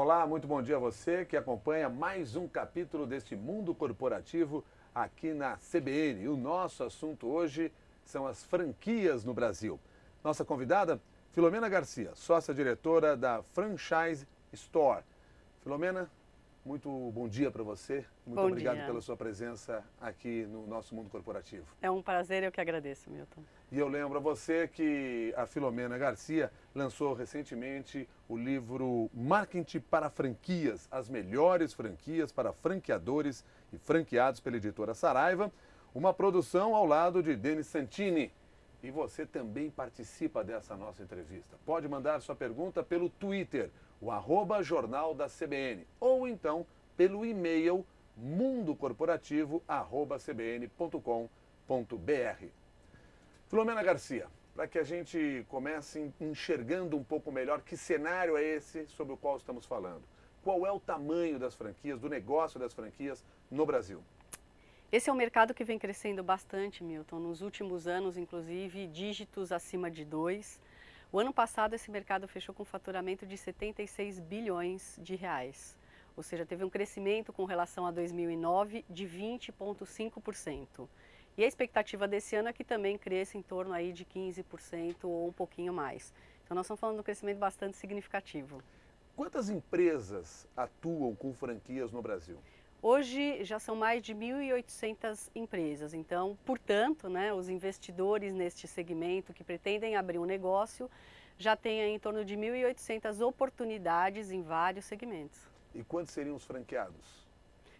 Olá, muito bom dia a você que acompanha mais um capítulo deste mundo corporativo aqui na CBN. E o nosso assunto hoje são as franquias no Brasil. Nossa convidada, Filomena Garcia, sócia-diretora da Franchise Store. Filomena, muito bom dia para você. Muito Bom obrigado dia. pela sua presença aqui no nosso mundo corporativo. É um prazer, eu que agradeço, Milton. E eu lembro a você que a Filomena Garcia lançou recentemente o livro Marketing para Franquias, as melhores franquias para franqueadores e franqueados pela editora Saraiva, uma produção ao lado de Denis Santini. E você também participa dessa nossa entrevista. Pode mandar sua pergunta pelo Twitter, o @Jornal da CBN, ou então pelo e-mail mundocorporativo@cbn.com.br. Filomena Garcia, para que a gente comece enxergando um pouco melhor que cenário é esse sobre o qual estamos falando. Qual é o tamanho das franquias, do negócio das franquias no Brasil? Esse é um mercado que vem crescendo bastante, Milton. Nos últimos anos, inclusive, dígitos acima de 2. O ano passado, esse mercado fechou com um faturamento de 76 bilhões de reais. Ou seja, teve um crescimento com relação a 2009 de 20,5%. E a expectativa desse ano é que também cresça em torno aí de 15% ou um pouquinho mais. Então nós estamos falando de um crescimento bastante significativo. Quantas empresas atuam com franquias no Brasil? Hoje já são mais de 1.800 empresas, então, portanto, né, os investidores neste segmento que pretendem abrir um negócio já têm aí em torno de 1.800 oportunidades em vários segmentos. E quantos seriam os franqueados?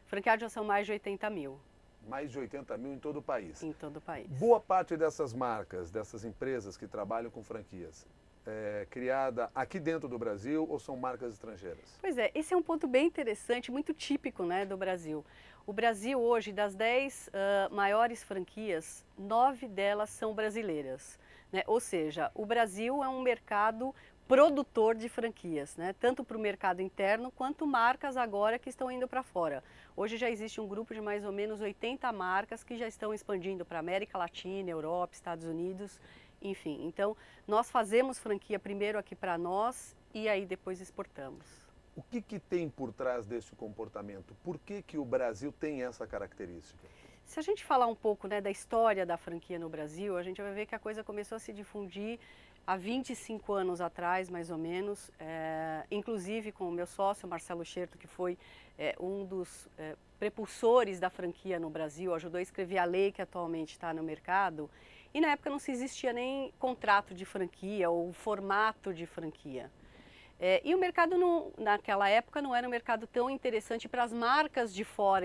Franqueados já são mais de 80 mil. Mais de 80 mil em todo o país. Em todo o país. Boa parte dessas marcas, dessas empresas que trabalham com franquias, é criada aqui dentro do Brasil ou são marcas estrangeiras? Pois é, esse é um ponto bem interessante, muito típico, né, do Brasil. O Brasil hoje, das 10 maiores franquias, 9 delas são brasileiras, né? Ou seja, o Brasil é um mercado produtor de franquias, né? Tanto para o mercado interno quanto marcas agora que estão indo para fora. Hoje já existe um grupo de mais ou menos 80 marcas que já estão expandindo para América Latina, Europa, Estados Unidos, enfim. Então, nós fazemos franquia primeiro aqui para nós e aí depois exportamos. O que tem por trás desse comportamento? Por que o Brasil tem essa característica? Se a gente falar um pouco, né, da história da franquia no Brasil, a gente vai ver que a coisa começou a se difundir há 25 anos atrás, mais ou menos, inclusive com o meu sócio, Marcelo Scherto, que foi um dos prepulsores da franquia no Brasil, ajudou a escrever a lei que atualmente está no mercado, e na época não se existia nem contrato de franquia ou formato de franquia. E o mercado, naquela época, não era um mercado tão interessante para as marcas de fora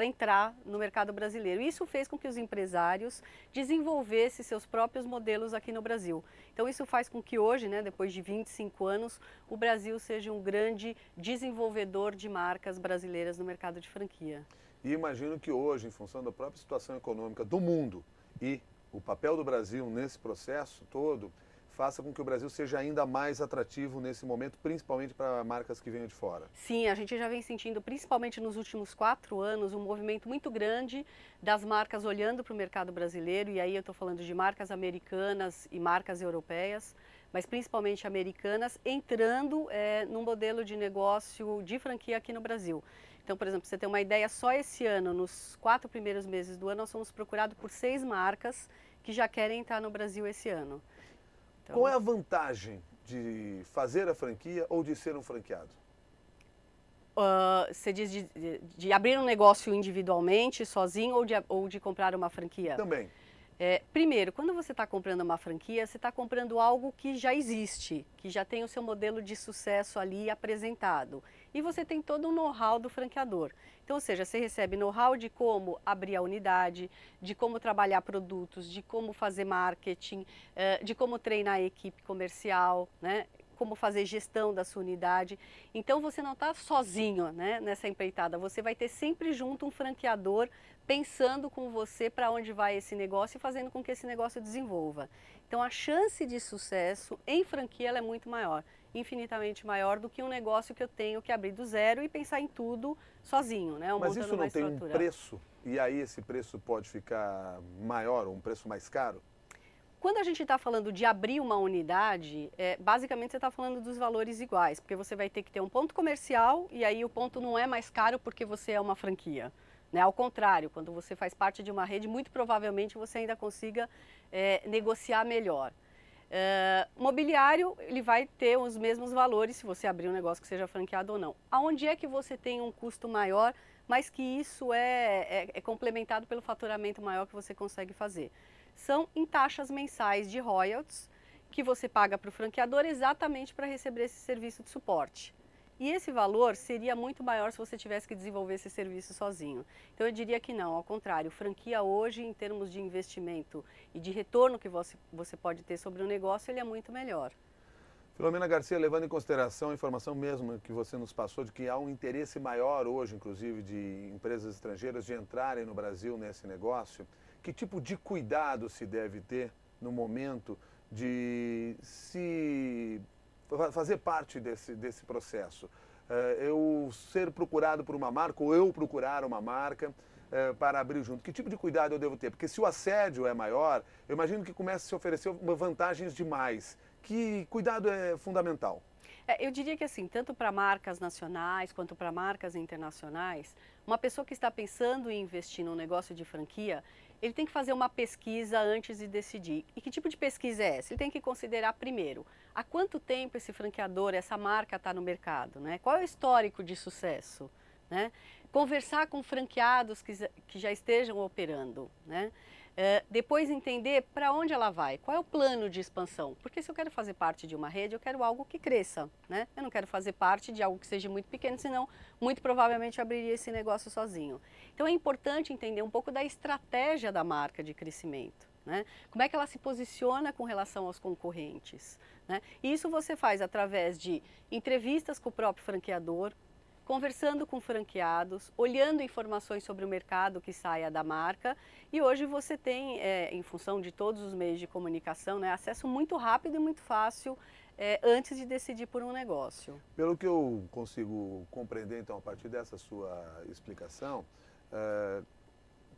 entrar no mercado brasileiro. Isso fez com que os empresários desenvolvessem seus próprios modelos aqui no Brasil. Então isso faz com que hoje, né, depois de 25 anos, o Brasil seja um grande desenvolvedor de marcas brasileiras no mercado de franquia. E imagino que hoje, em função da própria situação econômica do mundo e o papel do Brasil nesse processo todo, faça com que o Brasil seja ainda mais atrativo nesse momento, principalmente para marcas que venham de fora. Sim, a gente já vem sentindo, principalmente nos últimos 4 anos, um movimento muito grande das marcas olhando para o mercado brasileiro, e aí eu estou falando de marcas americanas e marcas europeias, mas principalmente americanas, entrando num modelo de negócio de franquia aqui no Brasil. Então, por exemplo, para você ter uma ideia, só esse ano, nos 4 primeiros meses do ano, nós fomos procurados por 6 marcas que já querem entrar no Brasil esse ano. Então, qual é a vantagem de fazer a franquia ou de ser um franqueado? Você diz de abrir um negócio individualmente, sozinho, ou de comprar uma franquia? Também. Primeiro, quando você está comprando uma franquia, você está comprando algo que já existe, que já tem o seu modelo de sucesso ali apresentado. E você tem todo o know-how do franqueador. Então, ou seja, você recebe know-how de como abrir a unidade, de como trabalhar produtos, de como fazer marketing, de como treinar a equipe comercial, né? Como fazer gestão da sua unidade. Então você não está sozinho, né, nessa empreitada, você vai ter sempre junto um franqueador pensando com você para onde vai esse negócio e fazendo com que esse negócio desenvolva. Então a chance de sucesso em franquia ela é muito maior, infinitamente maior do que um negócio que eu tenho que abrir do zero e pensar em tudo sozinho, né, Mas isso não tem um preço? E aí esse preço pode ficar maior ou um preço mais caro? Quando a gente está falando de abrir uma unidade, basicamente você está falando dos valores iguais, porque você vai ter que ter um ponto comercial e aí o ponto não é mais caro porque você é uma franquia. Né? Ao contrário, quando você faz parte de uma rede, muito provavelmente você ainda consiga negociar melhor. Mobiliário, ele vai ter os mesmos valores se você abrir um negócio que seja franqueado ou não. Aonde é que você tem um custo maior, mas que isso é complementado pelo faturamento maior que você consegue fazer? São em taxas mensais de royalties que você paga para o franqueador exatamente para receber esse serviço de suporte. E esse valor seria muito maior se você tivesse que desenvolver esse serviço sozinho. Então eu diria que não, ao contrário, franquia hoje, em termos de investimento e de retorno que você pode ter sobre o negócio, ele é muito melhor. Filomena Garcia, levando em consideração a informação mesmo que você nos passou de que há um interesse maior hoje, inclusive, de empresas estrangeiras de entrarem no Brasil nesse negócio, que tipo de cuidado se deve ter no momento de se fazer parte desse processo? Eu ser procurado por uma marca ou eu procurar uma marca para abrir junto. Que tipo de cuidado eu devo ter? Porque se o assédio é maior, eu imagino que comece a se oferecer vantagens demais. Que cuidado é fundamental? Eu diria que assim, tanto para marcas nacionais quanto para marcas internacionais, uma pessoa que está pensando em investir num negócio de franquia, ele tem que fazer uma pesquisa antes de decidir. E que tipo de pesquisa é essa? Ele tem que considerar primeiro, há quanto tempo esse franqueador, essa marca está no mercado, né? Qual é o histórico de sucesso, né? Conversar com franqueados que já estejam operando, né? Depois entender para onde ela vai, qual é o plano de expansão, porque se eu quero fazer parte de uma rede, eu quero algo que cresça, né? Eu não quero fazer parte de algo que seja muito pequeno, senão muito provavelmente eu abriria esse negócio sozinho. Então é importante entender um pouco da estratégia da marca de crescimento, né? Como é que ela se posiciona com relação aos concorrentes, né? E isso você faz através de entrevistas com o próprio franqueador, conversando com franqueados, olhando informações sobre o mercado que saia da marca. E hoje você tem, em função de todos os meios de comunicação, né, acesso muito rápido e muito fácil antes de decidir por um negócio. Pelo que eu consigo compreender, então, a partir dessa sua explicação,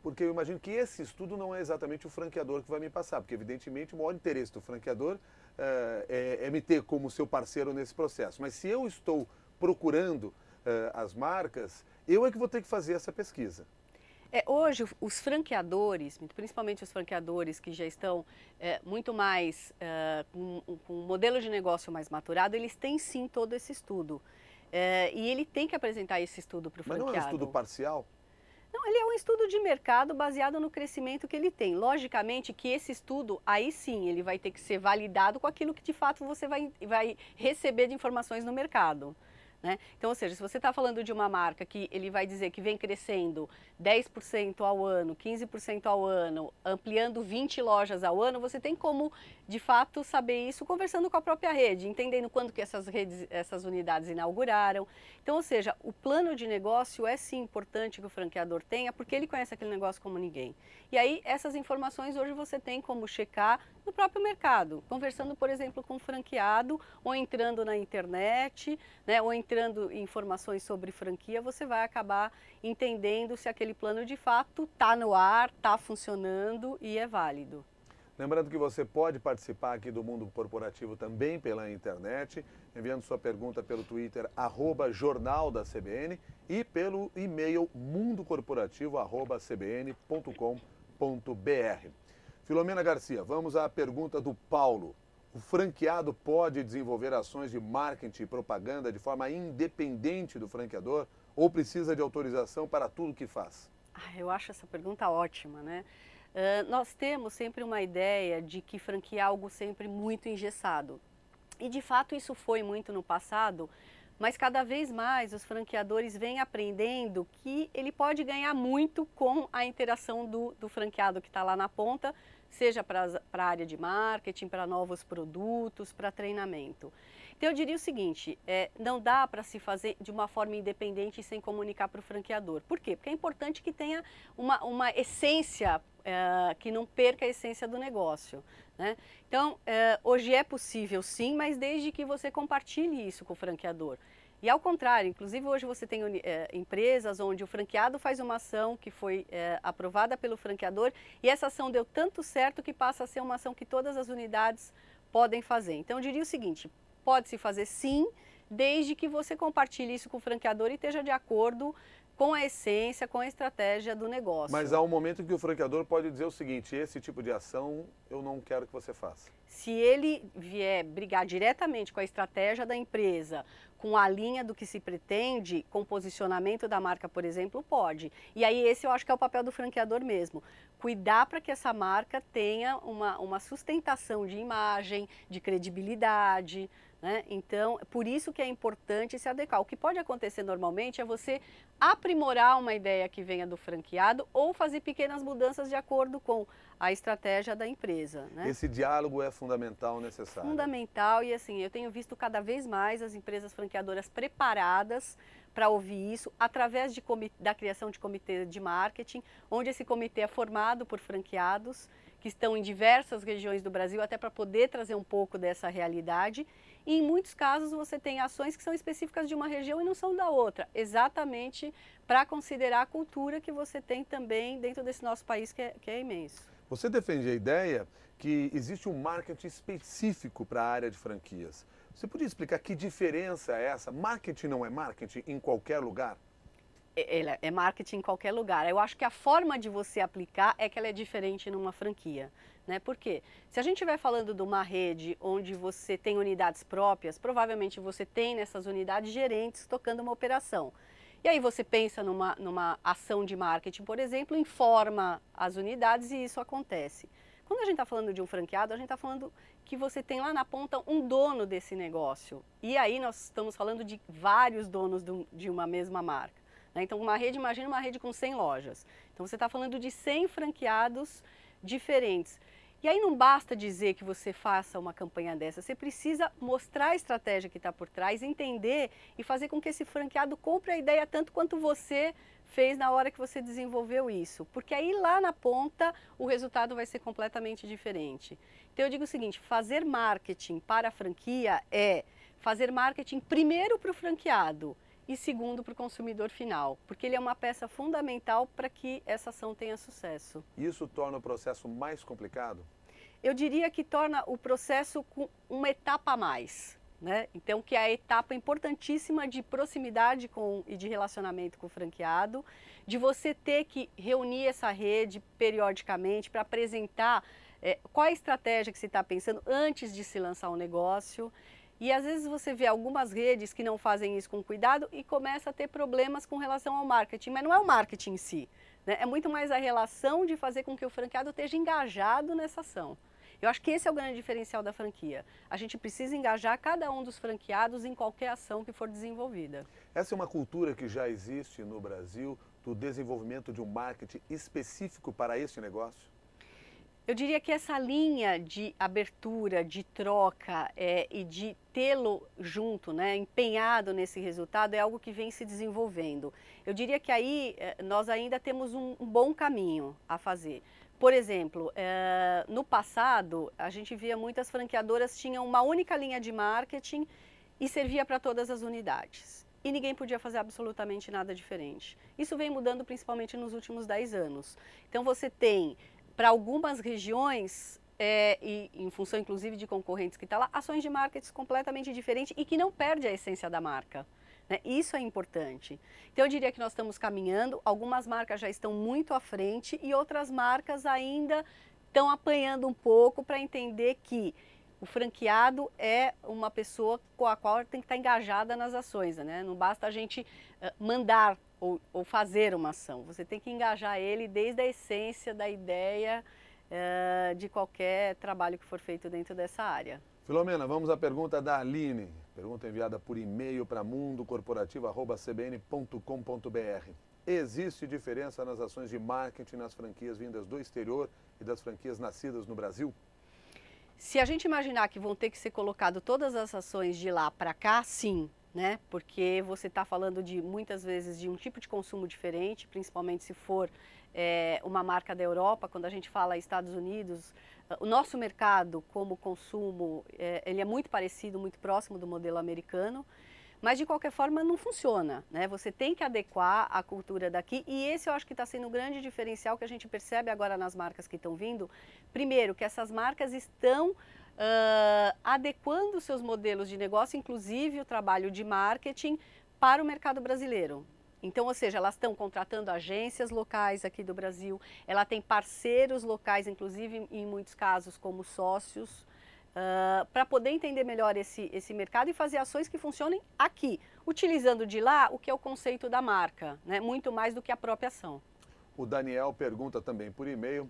porque eu imagino que esse estudo não é exatamente o franqueador que vai me passar, porque evidentemente o maior interesse do franqueador é me ter como seu parceiro nesse processo. Mas se eu estou procurando as marcas, eu é que vou ter que fazer essa pesquisa. Hoje, os franqueadores, principalmente os franqueadores que já estão muito mais com um modelo de negócio mais maturado, eles têm sim todo esse estudo. E ele tem que apresentar esse estudo para o franqueado. Mas não é um estudo parcial? Não, ele é um estudo de mercado baseado no crescimento que ele tem. Logicamente que esse estudo, aí sim, ele vai ter que ser validado com aquilo que de fato você vai receber de informações no mercado. Né? Então, ou seja, se você está falando de uma marca que ele vai dizer que vem crescendo 10% ao ano, 15% ao ano, ampliando 20 lojas ao ano, você tem como, de fato, saber isso conversando com a própria rede, entendendo quando que essas unidades inauguraram. Então, ou seja, o plano de negócio é sim importante que o franqueador tenha, porque ele conhece aquele negócio como ninguém. E aí, essas informações hoje você tem como checar no próprio mercado, conversando, por exemplo, com um franqueado, ou entrando na internet, né, ou entrando em informações sobre franquia, você vai acabar entendendo se aquele plano de fato está no ar, está funcionando e é válido. Lembrando que você pode participar aqui do Mundo Corporativo também pela internet, enviando sua pergunta pelo Twitter, @Jornal da CBN, e pelo e-mail mundocorporativo@cbn.com.br. Filomena Garcia, vamos à pergunta do Paulo. O franqueado pode desenvolver ações de marketing e propaganda de forma independente do franqueador ou precisa de autorização para tudo que faz? Eu acho essa pergunta ótima, né? Nós temos sempre uma ideia de que franquia é algo sempre muito engessado. E de fato isso foi muito no passado, mas cada vez mais os franqueadores vêm aprendendo que ele pode ganhar muito com a interação do franqueado que está lá na ponta, seja para a área de marketing, para novos produtos, para treinamento. Então eu diria o seguinte, não dá para se fazer de uma forma independente e sem comunicar para o franqueador. Por quê? Porque é importante que tenha uma essência que não perca a essência do negócio, né? Então, hoje é possível sim, mas desde que você compartilhe isso com o franqueador. E ao contrário, inclusive hoje você tem empresas onde o franqueado faz uma ação que foi aprovada pelo franqueador e essa ação deu tanto certo que passa a ser uma ação que todas as unidades podem fazer. Então eu diria o seguinte, pode-se fazer sim, desde que você compartilhe isso com o franqueador e esteja de acordo com a essência, com a estratégia do negócio. Mas há um momento em que o franqueador pode dizer o seguinte, esse tipo de ação eu não quero que você faça. Se ele vier brigar diretamente com a estratégia da empresa, com a linha do que se pretende, com o posicionamento da marca, por exemplo, pode. E aí esse eu acho que é o papel do franqueador mesmo. Cuidar para que essa marca tenha uma sustentação de imagem, de credibilidade, né? Então, por isso que é importante se adequar. O que pode acontecer normalmente é você aprimorar uma ideia que venha do franqueado ou fazer pequenas mudanças de acordo com a estratégia da empresa, né? Esse diálogo é fundamental, necessário. Fundamental e assim, eu tenho visto cada vez mais as empresas franqueadoras preparadas para ouvir isso através da criação de comitê de marketing, onde esse comitê é formado por franqueados que estão em diversas regiões do Brasil, até para poder trazer um pouco dessa realidade. E em muitos casos você tem ações que são específicas de uma região e não são da outra, exatamente para considerar a cultura que você tem também dentro desse nosso país que é imenso. Você defende a ideia que existe um marketing específico para a área de franquias. Você podia explicar que diferença é essa? Marketing não é marketing em qualquer lugar? É marketing em qualquer lugar. Eu acho que a forma de você aplicar é que ela é diferente numa franquia, né? Por quê? Se a gente estiver falando de uma rede onde você tem unidades próprias, provavelmente você tem nessas unidades gerentes tocando uma operação. E aí você pensa numa ação de marketing, por exemplo, informa as unidades e isso acontece. Quando a gente está falando de um franqueado, a gente está falando que você tem lá na ponta um dono desse negócio. E aí nós estamos falando de vários donos de uma mesma marca. Então, imagina uma rede com 100 lojas. Então, você está falando de 100 franqueados diferentes. E aí não basta dizer que você faça uma campanha dessa, você precisa mostrar a estratégia que está por trás, entender e fazer com que esse franqueado compre a ideia tanto quanto você fez na hora que você desenvolveu isso. Porque aí lá na ponta o resultado vai ser completamente diferente. Então, eu digo o seguinte, fazer marketing para a franquia é fazer marketing primeiro para o franqueado e segundo para o consumidor final, porque ele é uma peça fundamental para que essa ação tenha sucesso. Isso torna o processo mais complicado? Eu diria que torna o processo com uma etapa a mais, né? Então, que é a etapa importantíssima de proximidade e de relacionamento com o franqueado, de você ter que reunir essa rede periodicamente para apresentar qual é a estratégia que você está pensando antes de se lançar um negócio. E às vezes você vê algumas redes que não fazem isso com cuidado e começa a ter problemas com relação ao marketing, mas não é o marketing em si, né? É muito mais a relação de fazer com que o franqueado esteja engajado nessa ação. Eu acho que esse é o grande diferencial da franquia. A gente precisa engajar cada um dos franqueados em qualquer ação que for desenvolvida. Essa é uma cultura que já existe no Brasil, do desenvolvimento de um marketing específico para esse negócio? Eu diria que essa linha de abertura, de troca e de tê-lo junto, né, empenhado nesse resultado, é algo que vem se desenvolvendo. Eu diria que aí nós ainda temos um bom caminho a fazer. Por exemplo, no passado, a gente via muitas franqueadoras tinham uma única linha de marketing e servia para todas as unidades. E ninguém podia fazer absolutamente nada diferente. Isso vem mudando principalmente nos últimos 10 anos. Então você tem para algumas regiões, e em função inclusive de concorrentes que estão lá, ações de marketing completamente diferentes e que não perde a essência da marca, né? Isso é importante. Então eu diria que nós estamos caminhando, algumas marcas já estão muito à frente e outras marcas ainda estão apanhando um pouco para entender que o franqueado é uma pessoa com a qual tem que estar engajada nas ações, né? Não basta a gente mandar ou fazer uma ação, você tem que engajar ele desde a essência da ideia de qualquer trabalho que for feito dentro dessa área. Filomena, vamos à pergunta da Aline, pergunta enviada por e-mail para mundocorporativo@cbn.com.br. Existe diferença nas ações de marketing nas franquias vindas do exterior e das franquias nascidas no Brasil? Se a gente imaginar que vão ter que ser colocado todas as ações de lá para cá, sim, né? Porque você está falando de muitas vezes de um tipo de consumo diferente, principalmente se for uma marca da Europa, quando a gente fala Estados Unidos, o nosso mercado como consumo, ele é muito parecido, muito próximo do modelo americano, mas de qualquer forma não funciona, né? Você tem que adequar a cultura daqui e esse eu acho que está sendo um grande diferencial que a gente percebe agora nas marcas que estão vindo. Primeiro, que essas marcas estão adequando seus modelos de negócio, inclusive o trabalho de marketing, para o mercado brasileiro. Então, ou seja, elas estão contratando agências locais aqui do Brasil, ela tem parceiros locais, inclusive em muitos casos como sócios, para poder entender melhor esse mercado e fazer ações que funcionem aqui, utilizando de lá o que é o conceito da marca, né? Muito mais do que a própria ação. O Daniel pergunta também por e-mail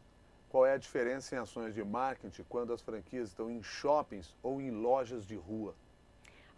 qual é a diferença em ações de marketing quando as franquias estão em shoppings ou em lojas de rua.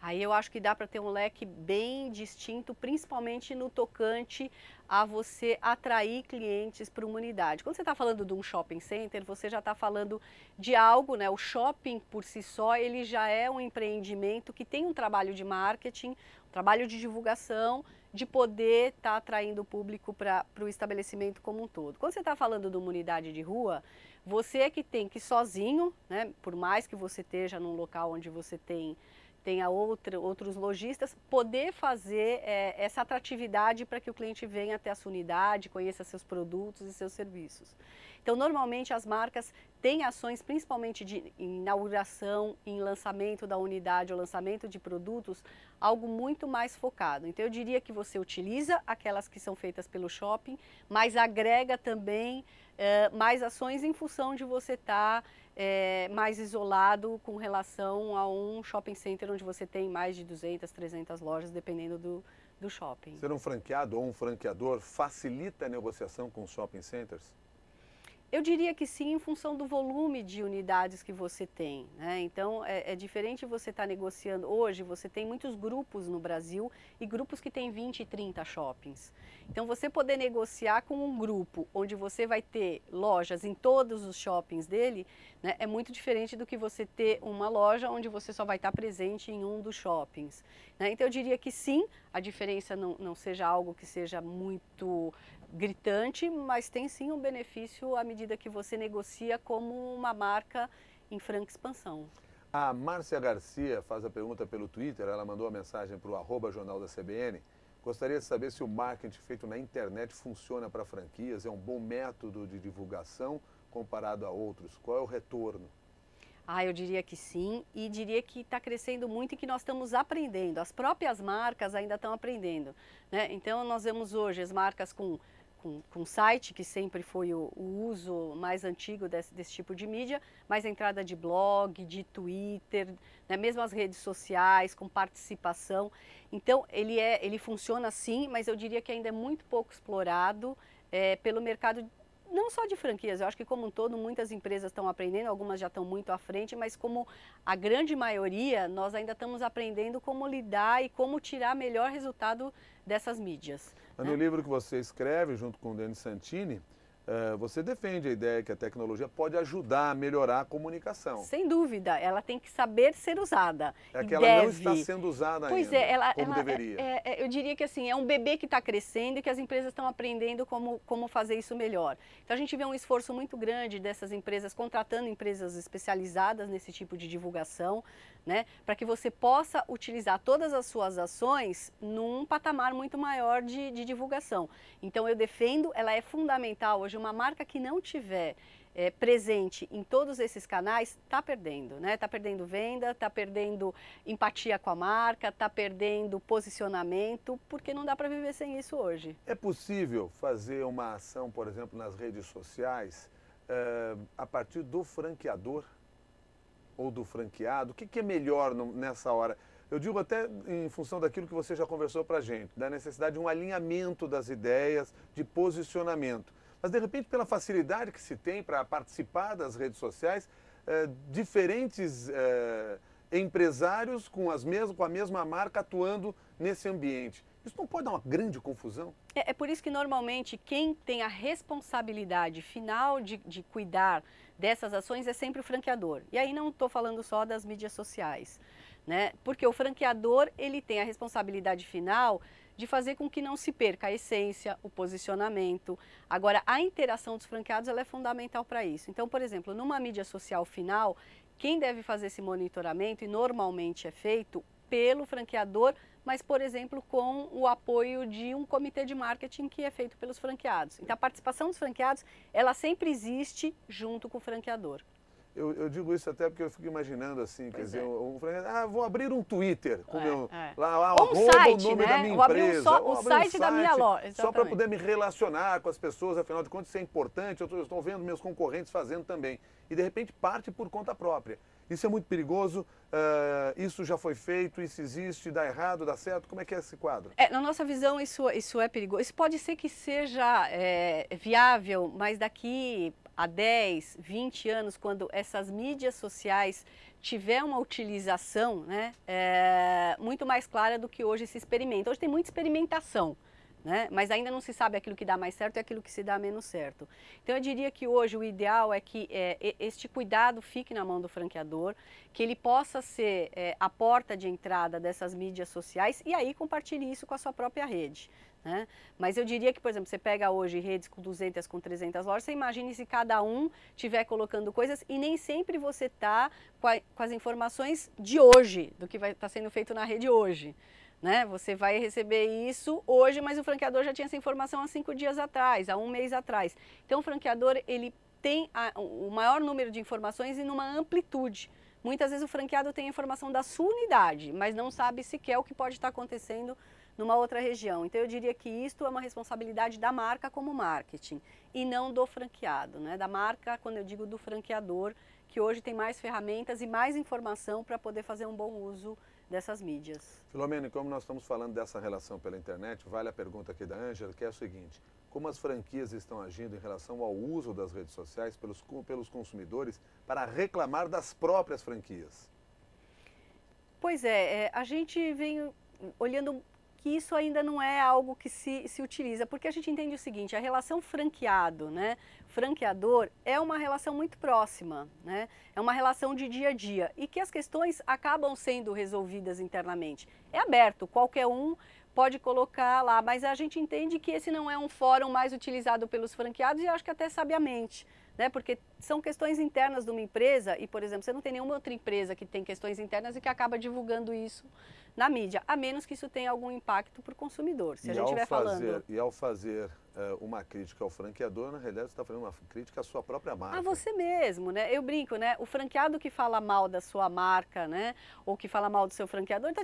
Aí eu acho que dá para ter um leque bem distinto, principalmente no tocante a você atrair clientes para uma unidade. Quando você está falando de um shopping center, você já está falando de algo, né? O shopping por si só, ele já é um empreendimento que tem um trabalho de marketing, um trabalho de divulgação, de poder estar atraindo o público para o estabelecimento como um todo. Quando você está falando de uma unidade de rua, você é que tem que ir sozinho, né? Por mais que você esteja num local onde você tenha outros lojistas, poder fazer essa atratividade para que o cliente venha até a sua unidade, conheça seus produtos e seus serviços. Então, normalmente as marcas têm ações, principalmente de inauguração, em lançamento da unidade ou lançamento de produtos, algo muito mais focado. Então, eu diria que você utiliza aquelas que são feitas pelo shopping, mas agrega também mais ações em função de você estar mais isolado com relação a um shopping center onde você tem mais de 200, 300 lojas, dependendo do shopping. Ser um franqueado ou um franqueador facilita a negociação com os shopping centers? Eu diria que sim, em função do volume de unidades que você tem, né? Então, é diferente você estar negociando. Hoje, você tem muitos grupos no Brasil e grupos que têm 20 e 30 shoppings. Então, você poder negociar com um grupo onde você vai ter lojas em todos os shoppings dele, né, é muito diferente do que você ter uma loja onde você só vai estar presente em um dos shoppings, né? Então, eu diria que sim, a diferença não seja algo que seja muito gritante, mas tem sim um benefício à medida que você negocia como uma marca em franca expansão. A Márcia Garcia faz a pergunta pelo Twitter, ela mandou a mensagem para o @jornal da CBN. Gostaria de saber se o marketing feito na internet funciona para franquias, é um bom método de divulgação comparado a outros. Qual é o retorno? Eu diria que sim, e diria que está crescendo muito e que nós estamos aprendendo. As próprias marcas ainda estão aprendendo, né? Então, nós vemos hoje as marcas com site, que sempre foi o uso mais antigo desse tipo de mídia, mas a entrada de blog, de Twitter, né, mesmo as redes sociais, com participação. Então, ele funciona sim, mas eu diria que ainda é muito pouco explorado pelo mercado, não só de franquias. Eu acho que como um todo muitas empresas estão aprendendo, algumas já estão muito à frente, mas como a grande maioria, nós ainda estamos aprendendo como lidar e como tirar melhor resultado dessas mídias. No livro que você escreve, junto com o Denis Santini, você defende a ideia que a tecnologia pode ajudar a melhorar a comunicação. Sem dúvida, ela tem que saber ser usada. É que ela não está sendo usada ainda, como deveria. Eu diria que assim, é um bebê que está crescendo e que as empresas estão aprendendo como fazer isso melhor. Então a gente vê um esforço muito grande dessas empresas, contratando empresas especializadas nesse tipo de divulgação, né, para que você possa utilizar todas as suas ações num patamar muito maior de divulgação. Então eu defendo, ela é fundamental hoje, uma marca que não tiver presente em todos esses canais, está perdendo, né? Está perdendo venda, está perdendo empatia com a marca, está perdendo posicionamento, porque não dá para viver sem isso hoje. É possível fazer uma ação, por exemplo, nas redes sociais, a partir do franqueador ou do franqueado? O que é melhor nessa hora? Eu digo até em função daquilo que você já conversou para a gente, da necessidade de um alinhamento das ideias, de posicionamento. Mas, de repente, pela facilidade que se tem para participar das redes sociais, diferentes empresários com a mesma marca atuando nesse ambiente. Isso não pode dar uma grande confusão? É por isso que, normalmente, quem tem a responsabilidade final de cuidar dessas ações é sempre o franqueador. E aí não estou falando só das mídias sociais, né? Porque o franqueador, ele tem a responsabilidade final de fazer com que não se perca a essência, o posicionamento. Agora, a interação dos franqueados, ela é fundamental para isso. Então, por exemplo, numa mídia social final, quem deve fazer esse monitoramento, e normalmente é feito pelo franqueador, mas, por exemplo, com o apoio de um comitê de marketing que é feito pelos franqueados. Então, a participação dos franqueados, ela sempre existe junto com o franqueador. Eu digo isso até porque eu fico imaginando assim, quer dizer, vou abrir um Twitter com lá, ou um site, o nome da minha vou abrir empresa, o site da minha loja. Só para poder me relacionar com as pessoas, afinal de contas isso é importante, eu estou vendo meus concorrentes fazendo também. E de repente parte por conta própria. Isso é muito perigoso, isso já foi feito, isso existe, dá errado, dá certo, como é que é esse quadro? Na nossa visão isso é perigoso, isso pode ser que seja viável, mas daqui a 10, 20 anos, quando essas mídias sociais tiver uma utilização, né, muito mais clara do que hoje se experimenta. Hoje tem muita experimentação, né, mas ainda não se sabe aquilo que dá mais certo e aquilo que se dá menos certo. Então eu diria que hoje o ideal é que este cuidado fique na mão do franqueador, que ele possa ser a porta de entrada dessas mídias sociais e aí compartilhe isso com a sua própria rede. Né? Mas eu diria que, por exemplo, você pega hoje redes com 200, com 300 lojas, você imagine se cada um estiver colocando coisas e nem sempre você está com as informações de hoje, do que vai estar sendo feito na rede hoje. Né? Você vai receber isso hoje, mas o franqueador já tinha essa informação há 5 dias atrás, há 1 mês atrás. Então o franqueador, ele tem o maior número de informações e numa amplitude. Muitas vezes o franqueado tem a informação da sua unidade, mas não sabe sequer o que pode estar acontecendo numa outra região. Então eu diria que isto é uma responsabilidade da marca como marketing e não do franqueado, né? Da marca, quando eu digo do franqueador, que hoje tem mais ferramentas e mais informação para poder fazer um bom uso dessas mídias. Filomena, como nós estamos falando dessa relação pela internet, vale a pergunta aqui da Ângela, que é o seguinte: como as franquias estão agindo em relação ao uso das redes sociais pelos consumidores para reclamar das próprias franquias? Pois a gente vem olhando que isso ainda não é algo que se utiliza, porque a gente entende o seguinte: a relação franqueado, né, franqueador é uma relação muito próxima, né, é uma relação de dia a dia e que as questões acabam sendo resolvidas internamente. É aberto, qualquer um pode colocar lá, mas a gente entende que esse não é um fórum mais utilizado pelos franqueados e acho que até sabiamente. Né, porque são questões internas de uma empresa e, por exemplo, você não tem nenhuma outra empresa que tem questões internas e que acaba divulgando isso na mídia, a menos que isso tenha algum impacto para o consumidor. Se a gente estiver falando... E ao fazer uma crítica ao franqueador, na realidade você está fazendo uma crítica à sua própria marca. A você mesmo, né? Eu brinco, né? O franqueado que fala mal da sua marca, né? Ou que fala mal do seu franqueador, está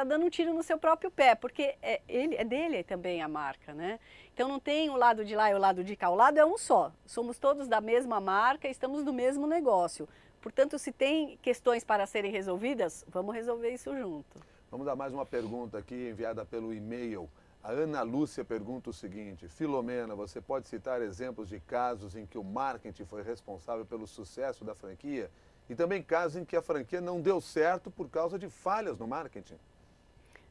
dando um tiro no seu próprio pé, porque é dele também a marca, né? Então não tem o lado de lá e o lado de cá, o lado é um só. Somos todos da mesma marca, estamos no mesmo negócio. Portanto, se tem questões para serem resolvidas, vamos resolver isso junto. Vamos dar mais uma pergunta aqui enviada pelo e-mail. A Ana Lúcia pergunta o seguinte: Filomena, você pode citar exemplos de casos em que o marketing foi responsável pelo sucesso da franquia e também casos em que a franquia não deu certo por causa de falhas no marketing?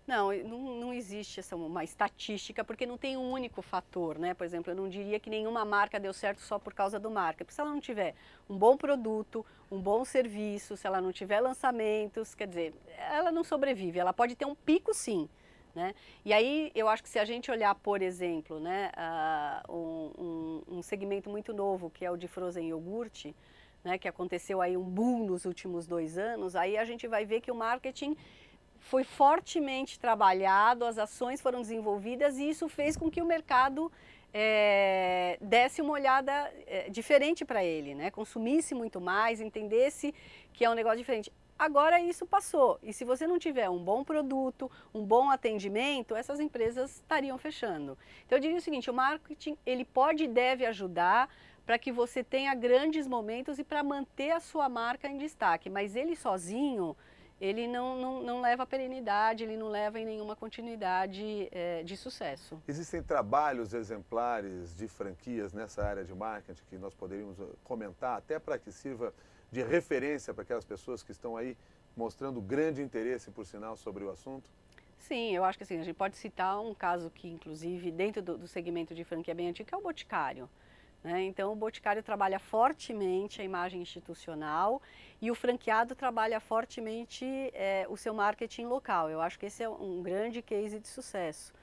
Não existe uma estatística, porque não tem um único fator, né? Por exemplo, eu não diria que nenhuma marca deu certo só por causa do marketing. Porque se ela não tiver um bom produto, um bom serviço, se ela não tiver lançamentos, quer dizer, ela não sobrevive. Ela pode ter um pico, sim. Né? E aí eu acho que se a gente olhar, por exemplo, né, um segmento muito novo, que é o de frozen iogurte, né, que aconteceu aí um boom nos últimos 2 anos, aí a gente vai ver que o marketing foi fortemente trabalhado, as ações foram desenvolvidas e isso fez com que o mercado desse uma olhada diferente para ele, né? Consumisse muito mais, entendesse que é um negócio diferente. Agora isso passou e se você não tiver um bom produto, um bom atendimento, essas empresas estariam fechando. Então eu diria o seguinte: o marketing ele pode e deve ajudar para que você tenha grandes momentos e para manter a sua marca em destaque, mas ele sozinho ele não leva a perenidade, ele não leva em nenhuma continuidade de sucesso. Existem trabalhos exemplares de franquias nessa área de marketing que nós poderíamos comentar, até para que sirva de referência para aquelas pessoas que estão aí mostrando grande interesse, por sinal, sobre o assunto? Sim, eu acho que assim, a gente pode citar um caso que, inclusive, dentro do segmento de franquia bem antigo, que é o Boticário. né? Então o Boticário trabalha fortemente a imagem institucional e o franqueado trabalha fortemente o seu marketing local. Eu acho que esse é um grande case de sucesso.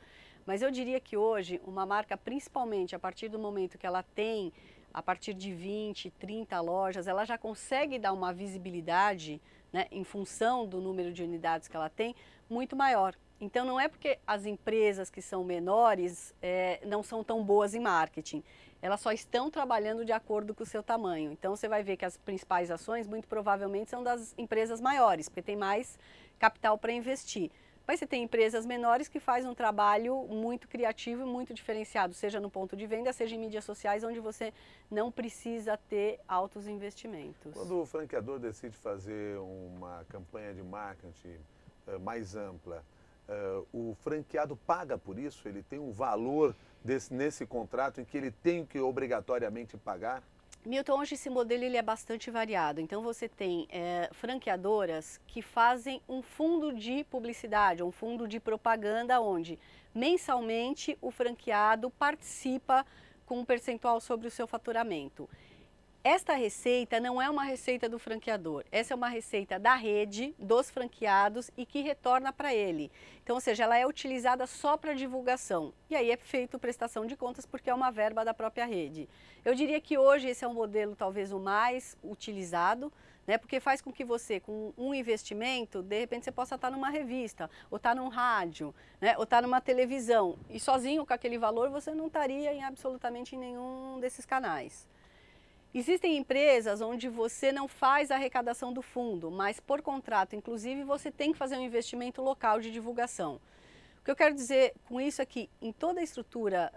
Mas eu diria que hoje uma marca, principalmente a partir do momento que ela tem, a partir de 20, 30 lojas, ela já consegue dar uma visibilidade, né, em função do número de unidades que ela tem, muito maior. Então não é porque as empresas que são menores não são tão boas em marketing, elas só estão trabalhando de acordo com o seu tamanho. Então você vai ver que as principais ações muito provavelmente são das empresas maiores, porque tem mais capital para investir. Mas você tem empresas menores que fazem um trabalho muito criativo e muito diferenciado, seja no ponto de venda, seja em mídias sociais, onde você não precisa ter altos investimentos. Quando o franqueador decide fazer uma campanha de marketing mais ampla, o franqueado paga por isso? Ele tem um valor nesse contrato em que ele tem que obrigatoriamente pagar? Milton, hoje esse modelo ele é bastante variado. Então você tem franqueadoras que fazem um fundo de publicidade, um fundo de propaganda, onde mensalmente o franqueado participa com um percentual sobre o seu faturamento. Esta receita não é uma receita do franqueador, essa é uma receita da rede, dos franqueados e que retorna para ele. Então, ou seja, ela é utilizada só para divulgação e aí é feito prestação de contas porque é uma verba da própria rede. Eu diria que hoje esse é um modelo talvez o mais utilizado, né, porque faz com que você, com um investimento, de repente você possa estar numa revista, ou estar num rádio, né, ou estar numa televisão e sozinho com aquele valor você não estaria em absolutamente nenhum desses canais. Existem empresas onde você não faz a arrecadação do fundo, mas por contrato, inclusive, você tem que fazer um investimento local de divulgação. O que eu quero dizer com isso é que em toda a estrutura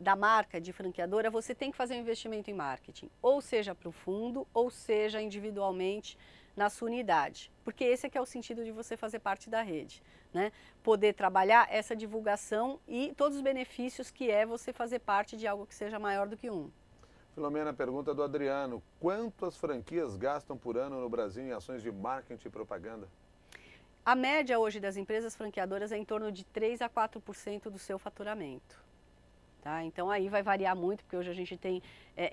da marca de franqueadora, você tem que fazer um investimento em marketing, ou seja para o fundo, ou seja individualmente na sua unidade, porque esse é que é o sentido de você fazer parte da rede, né? Poder trabalhar essa divulgação e todos os benefícios que é você fazer parte de algo que seja maior do que um. Filomena, pergunta do Adriano: quanto as franquias gastam por ano no Brasil em ações de marketing e propaganda? A média hoje das empresas franqueadoras é em torno de 3 a 4% do seu faturamento. Tá? Então aí vai variar muito, porque hoje a gente tem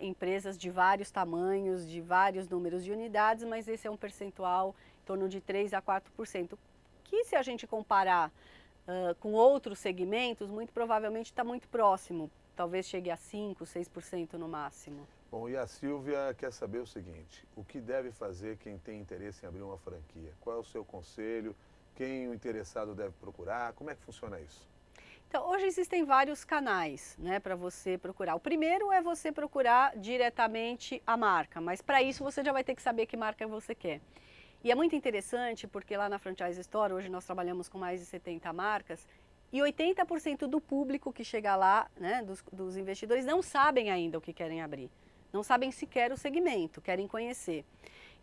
empresas de vários tamanhos, de vários números de unidades, mas esse é um percentual em torno de 3 a 4%, que se a gente comparar com outros segmentos, muito provavelmente está muito próximo. Talvez chegue a 5, 6% no máximo. Bom, e a Silvia quer saber o seguinte: o que deve fazer quem tem interesse em abrir uma franquia? Qual é o seu conselho? Quem o interessado deve procurar? Como é que funciona isso? Então, hoje existem vários canais, né, para você procurar. O primeiro é você procurar diretamente a marca, mas para isso você já vai ter que saber que marca você quer. E é muito interessante porque lá na Franchise Store, hoje nós trabalhamos com mais de 70 marcas, e 80% do público que chega lá, né, dos investidores, não sabem ainda o que querem abrir. Não sabem sequer o segmento, querem conhecer.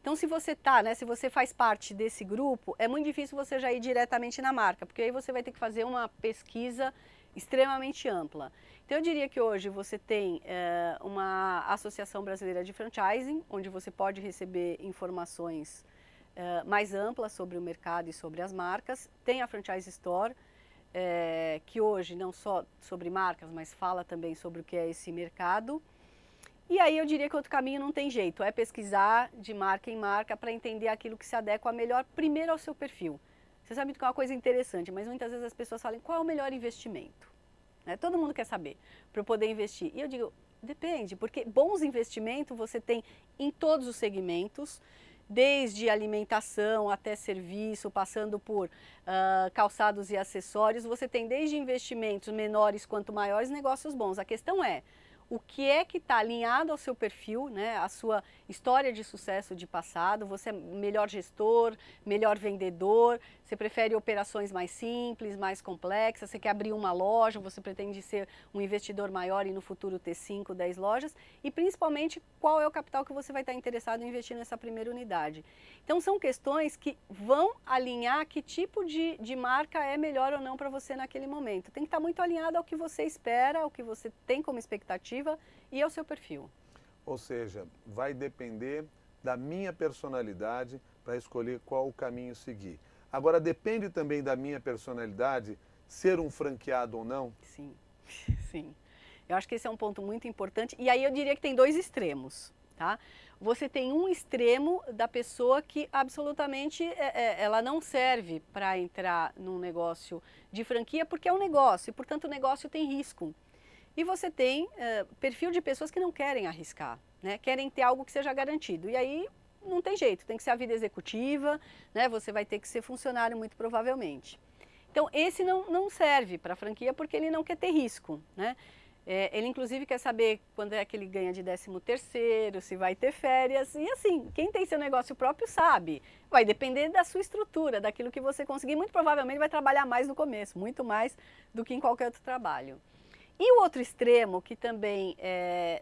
Então, se você se você faz parte desse grupo, é muito difícil você já ir diretamente na marca, porque aí você vai ter que fazer uma pesquisa extremamente ampla. Então, eu diria que hoje você tem uma Associação Brasileira de Franchising, onde você pode receber informações mais amplas sobre o mercado e sobre as marcas. Tem a Franchise Store, que hoje não só sobre marcas, mas fala também sobre o que é esse mercado. E aí eu diria que outro caminho não tem jeito, é pesquisar de marca em marca para entender aquilo que se adequa melhor primeiro ao seu perfil. Você sabe que é uma coisa interessante, mas muitas vezes as pessoas falam qual é o melhor investimento. Né? Todo mundo quer saber para poder investir. E eu digo, depende, porque bons investimentos você tem em todos os segmentos, desde alimentação até serviço, passando por calçados e acessórios, você tem desde investimentos menores quanto maiores, negócios bons. A questão é, o que é que está alinhado ao seu perfil, né, a sua história de sucesso de passado, você é melhor gestor, melhor vendedor, você prefere operações mais simples, mais complexas, você quer abrir uma loja, você pretende ser um investidor maior e no futuro ter 5, 10 lojas, e principalmente qual é o capital que você vai estar interessado em investir nessa primeira unidade. Então são questões que vão alinhar que tipo de marca é melhor ou não para você naquele momento. Tem que estar muito alinhado ao que você espera, ao que você tem como expectativa e ao seu perfil. Ou seja, vai depender da minha personalidade para escolher qual o caminho seguir. Agora, depende também da minha personalidade ser um franqueado ou não? Sim, sim. Eu acho que esse é um ponto muito importante. E aí eu diria que tem dois extremos, tá? Você tem um extremo da pessoa que absolutamente ela não serve para entrar num negócio de franquia porque é um negócio e, portanto, o negócio tem risco. E você tem perfil de pessoas que não querem arriscar, né? Querem ter algo que seja garantido. E aí não tem jeito, tem que ser a vida executiva, né? Você vai ter que ser funcionário muito provavelmente. Então esse não serve para a franquia porque ele não quer ter risco, né? Ele inclusive quer saber quando é que ele ganha de 13º, se vai ter férias, e assim, quem tem seu negócio próprio sabe, vai depender da sua estrutura, daquilo que você conseguir, muito provavelmente vai trabalhar mais no começo, muito mais do que em qualquer outro trabalho. E o outro extremo, que também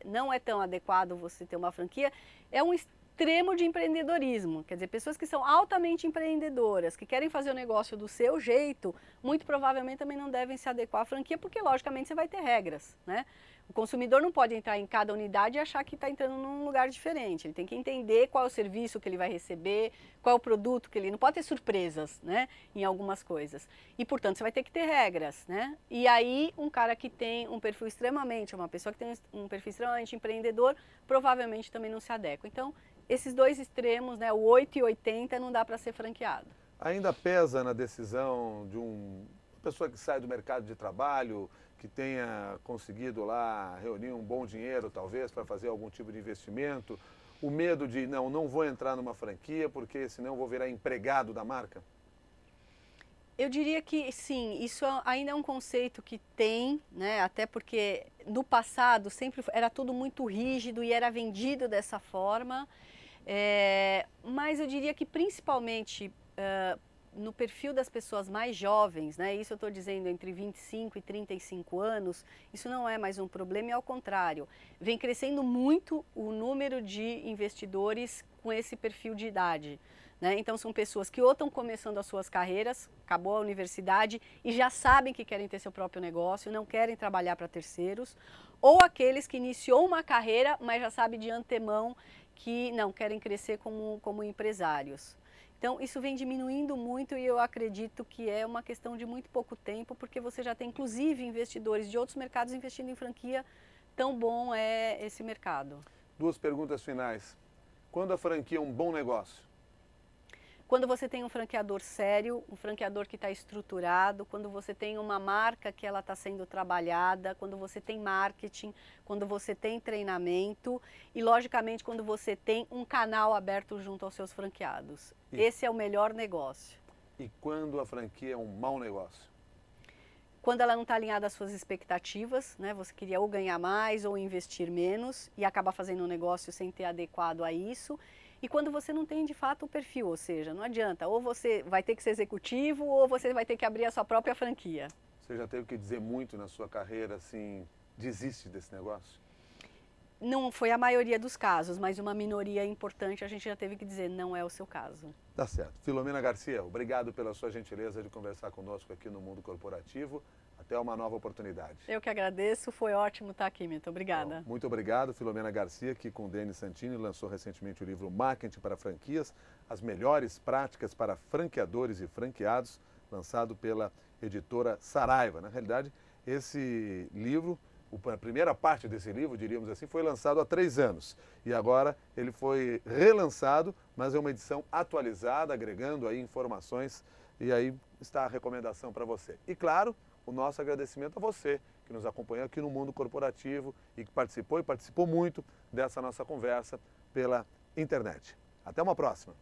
não é tão adequado você ter uma franquia, é um extremo de empreendedorismo. Quer dizer, pessoas que são altamente empreendedoras, que querem fazer o negócio do seu jeito, muito provavelmente também não devem se adequar à franquia, porque logicamente você vai ter regras, né? O consumidor não pode entrar em cada unidade e achar que está entrando num lugar diferente. Ele tem que entender qual é o serviço que ele vai receber, qual é o produto que ele... Não pode ter surpresas, né, em algumas coisas. E, portanto, você vai ter que ter regras, né? E aí, um cara que tem um perfil extremamente... Uma pessoa que tem um perfil extremamente empreendedor, provavelmente também não se adequa. Então, esses dois extremos, né, o 8 e 80, não dá para ser franqueado. Ainda pesa na decisão de uma pessoa que sai do mercado de trabalho, que tenha conseguido lá reunir um bom dinheiro, talvez, para fazer algum tipo de investimento, o medo de, não vou entrar numa franquia porque senão eu vou virar empregado da marca? Eu diria que sim, isso ainda é um conceito que tem, né? Até porque no passado sempre era tudo muito rígido e era vendido dessa forma, mas eu diria que principalmente no perfil das pessoas mais jovens, né? Isso eu estou dizendo entre 25 e 35 anos, isso não é mais um problema e ao contrário, vem crescendo muito o número de investidores com esse perfil de idade. Né? Então são pessoas que ou estão começando as suas carreiras, acabou a universidade e já sabem que querem ter seu próprio negócio, não querem trabalhar para terceiros, ou aqueles que iniciou uma carreira, mas já sabem de antemão que não querem crescer como empresários. Então isso vem diminuindo muito e eu acredito que é uma questão de muito pouco tempo, porque você já tem inclusive investidores de outros mercados investindo em franquia, tão bom é esse mercado. Duas perguntas finais. Quando a franquia é um bom negócio? Quando você tem um franqueador sério, um franqueador que está estruturado, quando você tem uma marca que ela está sendo trabalhada, quando você tem marketing, quando você tem treinamento e, logicamente, quando você tem um canal aberto junto aos seus franqueados. Esse é o melhor negócio. E quando a franquia é um mau negócio? Quando ela não está alinhada às suas expectativas, né? Você queria ou ganhar mais ou investir menos e acaba fazendo um negócio sem ter adequado a isso. E quando você não tem de fato o perfil, ou seja, não adianta, ou você vai ter que ser executivo ou você vai ter que abrir a sua própria franquia. Você já teve que dizer muito na sua carreira, assim, desiste desse negócio? Não foi a maioria dos casos, mas uma minoria importante a gente já teve que dizer, não é o seu caso. Tá certo. Filomena Garcia, obrigado pela sua gentileza de conversar conosco aqui no Mundo Corporativo. Até uma nova oportunidade. Eu que agradeço, foi ótimo estar aqui, Milton. Obrigada. Bom, muito obrigado, Filomena Garcia, que com Denis Santini lançou recentemente o livro Marketing para Franquias, as melhores práticas para franqueadores e franqueados, lançado pela editora Saraiva. Na realidade, esse livro, a primeira parte desse livro, diríamos assim, foi lançado há 3 anos. E agora ele foi relançado, mas é uma edição atualizada, agregando aí informações, e aí está a recomendação para você. E claro, o nosso agradecimento a você, que nos acompanhou aqui no Mundo Corporativo e que participou muito dessa nossa conversa pela internet. Até uma próxima!